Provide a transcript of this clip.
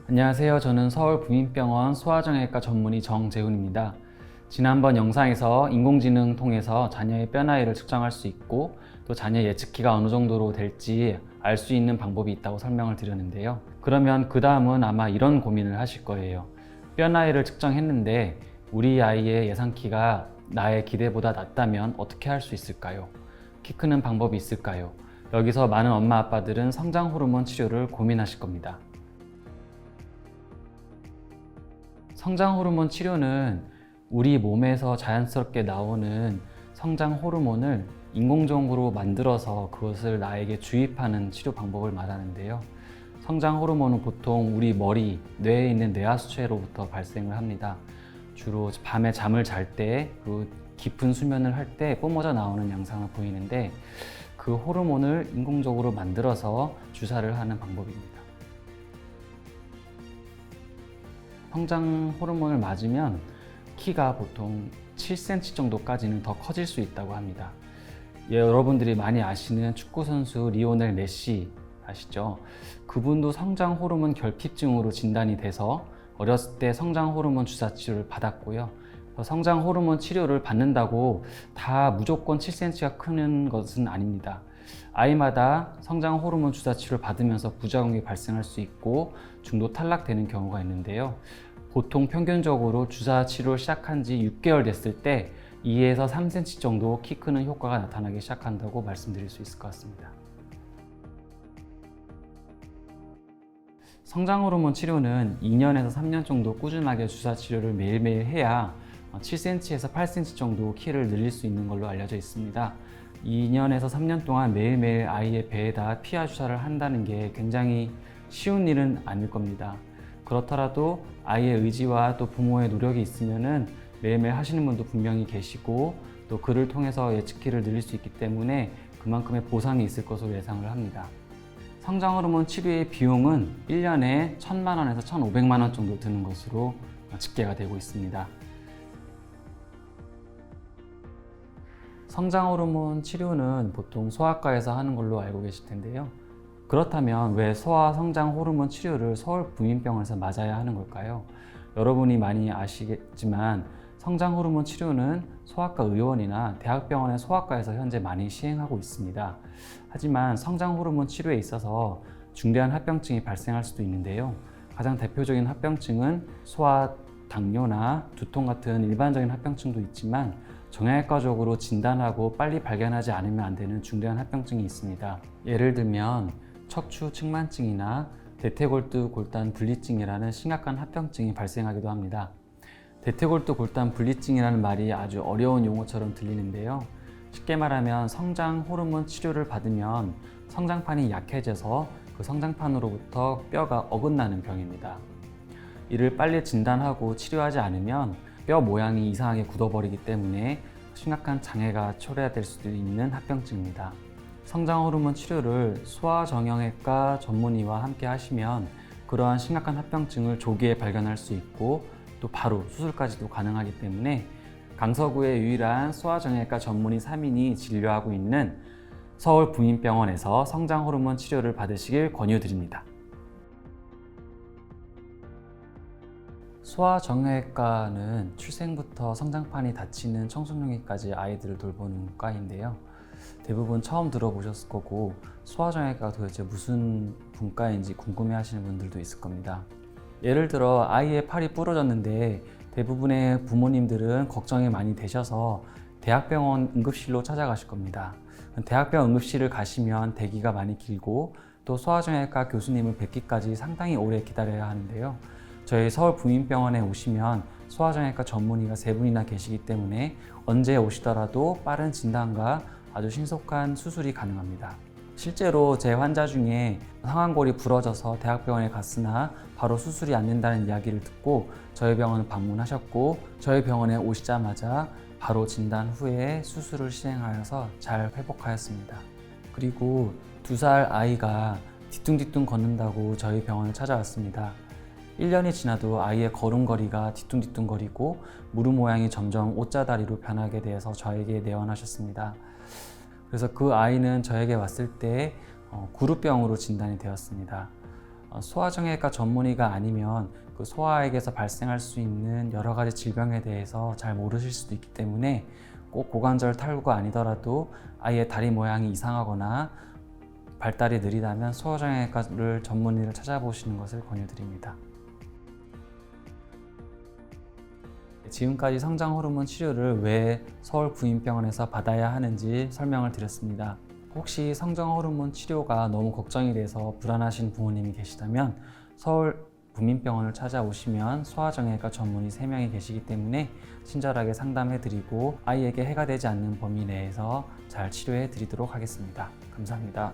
안녕하세요. 저는 서울부민병원 소아정형외과 전문의 정재훈입니다. 지난번 영상에서 인공지능 통해서 자녀의 뼈 나이를 측정할 수 있고 또 자녀 예측키가 어느 정도로 될지 알 수 있는 방법이 있다고 설명을 드렸는데요. 그러면 그 다음은 아마 이런 고민을 하실 거예요. 뼈 나이를 측정했는데 우리 아이의 예상키가 나의 기대보다 낮다면 어떻게 할 수 있을까요? 키 크는 방법이 있을까요? 여기서 많은 엄마 아빠들은 성장 호르몬 치료를 고민하실 겁니다. 성장 호르몬 치료는 우리 몸에서 자연스럽게 나오는 성장 호르몬을 인공적으로 만들어서 그것을 나에게 주입하는 치료 방법을 말하는데요. 성장 호르몬은 보통 우리 머리, 뇌에 있는 뇌하수체로부터 발생을 합니다. 주로 밤에 잠을 잘 때, 그리고 깊은 수면을 할 때 뿜어져 나오는 양상을 보이는데 그 호르몬을 인공적으로 만들어서 주사를 하는 방법입니다. 성장 호르몬을 맞으면 키가 보통 7cm 정도까지는 더 커질 수 있다고 합니다. 여러분들이 많이 아시는 축구선수 리오넬 메시 아시죠? 그분도 성장 호르몬 결핍증으로 진단이 돼서 어렸을 때 성장 호르몬 주사 치료를 받았고요. 성장 호르몬 치료를 받는다고 다 무조건 7cm가 크는 것은 아닙니다. 아이마다 성장 호르몬 주사 치료를 받으면서 부작용이 발생할 수 있고 중도 탈락되는 경우가 있는데요. 보통 평균적으로 주사 치료를 시작한 지 6개월 됐을 때 2에서 3cm 정도 키 크는 효과가 나타나기 시작한다고 말씀드릴 수 있을 것 같습니다. 성장 호르몬 치료는 2년에서 3년 정도 꾸준하게 주사 치료를 매일매일 해야 7cm에서 8cm 정도 키를 늘릴 수 있는 걸로 알려져 있습니다. 2년에서 3년 동안 매일매일 아이의 배에다 피하 주사를 한다는 게 굉장히 쉬운 일은 아닐 겁니다. 그렇더라도 아이의 의지와 또 부모의 노력이 있으면은 매일매일 하시는 분도 분명히 계시고 또 그를 통해서 예측키를 늘릴 수 있기 때문에 그만큼의 보상이 있을 것으로 예상을 합니다. 성장 호르몬 치료의 비용은 1년에 1,000만 원에서 1,500만 원 정도 드는 것으로 집계가 되고 있습니다. 성장 호르몬 치료는 보통 소아과에서 하는 걸로 알고 계실 텐데요. 그렇다면 왜 소아 성장 호르몬 치료를 서울부민병원에서 맞아야 하는 걸까요? 여러분이 많이 아시겠지만 성장 호르몬 치료는 소아과 의원이나 대학병원의 소아과에서 현재 많이 시행하고 있습니다. 하지만 성장 호르몬 치료에 있어서 중대한 합병증이 발생할 수도 있는데요. 가장 대표적인 합병증은 소아 당뇨나 두통 같은 일반적인 합병증도 있지만 정형외과적으로 진단하고 빨리 발견하지 않으면 안 되는 중대한 합병증이 있습니다. 예를 들면 척추 측만증이나 대퇴골두 골단 분리증이라는 심각한 합병증이 발생하기도 합니다. 대퇴골두 골단 분리증이라는 말이 아주 어려운 용어처럼 들리는데요. 쉽게 말하면 성장 호르몬 치료를 받으면 성장판이 약해져서 그 성장판으로부터 뼈가 어긋나는 병입니다. 이를 빨리 진단하고 치료하지 않으면 뼈 모양이 이상하게 굳어버리기 때문에 심각한 장애가 초래될 수도 있는 합병증입니다. 성장 호르몬 치료를 소아정형외과 전문의와 함께 하시면 그러한 심각한 합병증을 조기에 발견할 수 있고 또 바로 수술까지도 가능하기 때문에 강서구의 유일한 소아정형외과 전문의 3인이 진료하고 있는 서울부민병원에서 성장 호르몬 치료를 받으시길 권유드립니다. 소아정형외과는 출생부터 성장판이 닫히는 청소년기까지 아이들을 돌보는 과인데요. 대부분 처음 들어보셨을 거고 소아정형외과가 도대체 무슨 분과인지 궁금해 하시는 분들도 있을 겁니다. 예를 들어 아이의 팔이 부러졌는데 대부분의 부모님들은 걱정이 많이 되셔서 대학병원 응급실로 찾아가실 겁니다. 대학병원 응급실을 가시면 대기가 많이 길고 또 소아정형외과 교수님을 뵙기까지 상당히 오래 기다려야 하는데요. 저희 서울부민병원에 오시면 소아정형외과 전문의가 3분이나 계시기 때문에 언제 오시더라도 빠른 진단과 아주 신속한 수술이 가능합니다. 실제로 제 환자 중에 상완골이 부러져서 대학병원에 갔으나 바로 수술이 안 된다는 이야기를 듣고 저희 병원을 방문하셨고 저희 병원에 오시자마자 바로 진단 후에 수술을 시행하여서 잘 회복하였습니다. 그리고 2살 아이가 뒤뚱뒤뚱 걷는다고 저희 병원을 찾아왔습니다. 1년이 지나도 아이의 걸음걸이가 뒤뚱뒤뚱거리고 무릎 모양이 점점 옷자다리로 변하게 되어서 저에게 내원하셨습니다. 그래서 그 아이는 저에게 왔을 때 구루병으로 진단이 되었습니다. 소아정형외과 전문의가 아니면 그 소아에게서 발생할 수 있는 여러 가지 질병에 대해서 잘 모르실 수도 있기 때문에 꼭 고관절 탈구가 아니더라도 아이의 다리 모양이 이상하거나 발달이 느리다면 소아정형외과를 전문의를 찾아보시는 것을 권유드립니다. 지금까지 성장 호르몬 치료를 왜 서울부인병원에서 받아야 하는지 설명을 드렸습니다. 혹시 성장 호르몬 치료가 너무 걱정이 돼서 불안하신 부모님이 계시다면 서울부민병원을 찾아오시면 소아정형외과 전문의 3명이 계시기 때문에 친절하게 상담해드리고 아이에게 해가 되지 않는 범위 내에서 잘 치료해 드리도록 하겠습니다. 감사합니다.